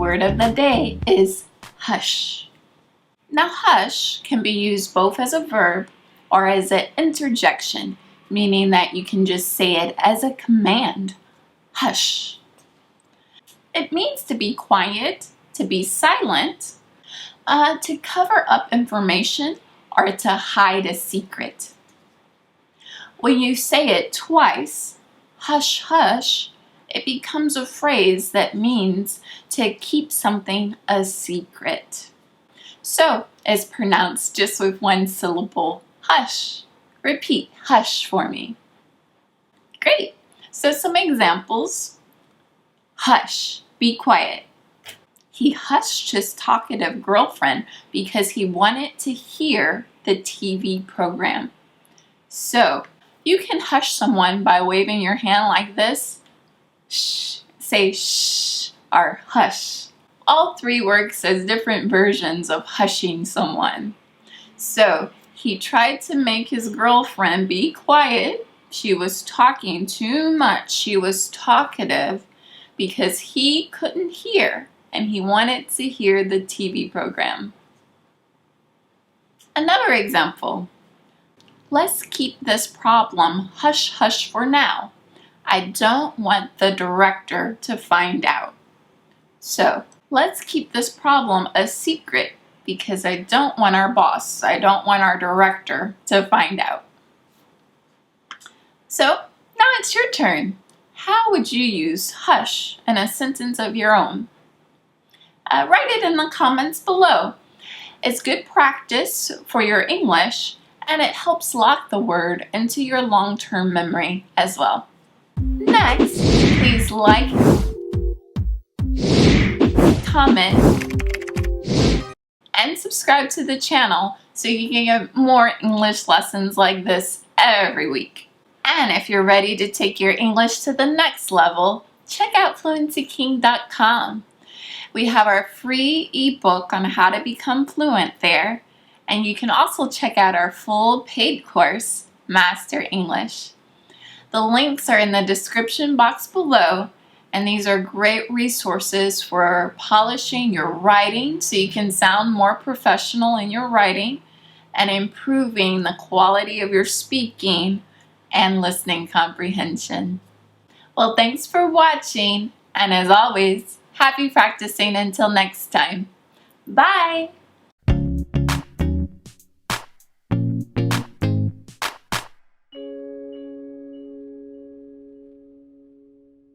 word of the day is hush. Now, hush can be used both as a verb or as an interjection, meaning that you can just say it as a command. Hush. It means to be quiet, to be silent, to cover up information, or to hide a secret. When you say it twice, hush, hush, it becomes a phrase that means to keep something a secret. So, it's pronounced just with one syllable, hush. Repeat hush for me. Great. So some examples. Hush, be quiet. He hushed his talkative girlfriend because he wanted to hear the TV program. So, you can hush someone by waving your hand like this. Shh, say shh or hush. All three works as different versions of hushing someone. So, he tried to make his girlfriend be quiet. She was talking too much. She was talkative because he couldn't hear and he wanted to hear the TV program. Another example. Let's keep this problem hush hush for now. I don't want the director to find out. So, let's keep this problem a secret because I don't want our boss, I don't want our director to find out. So, now it's your turn. How would you use hush in a sentence of your own? Write it in the comments below. It's good practice for your English and it helps lock the word into your long-term memory as well. Next, please like, comment, and subscribe to the channel so you can get more English lessons like this every week. And if you're ready to take your English to the next level, check out fluencyking.com. We have our free ebook on how to become fluent there, and you can also check out our full paid course, Master English. The links are in the description box below, and these are great resources for polishing your writing so you can sound more professional in your writing and improving the quality of your speaking and listening comprehension. Well, thanks for watching, and as always, happy practicing until next time. Bye!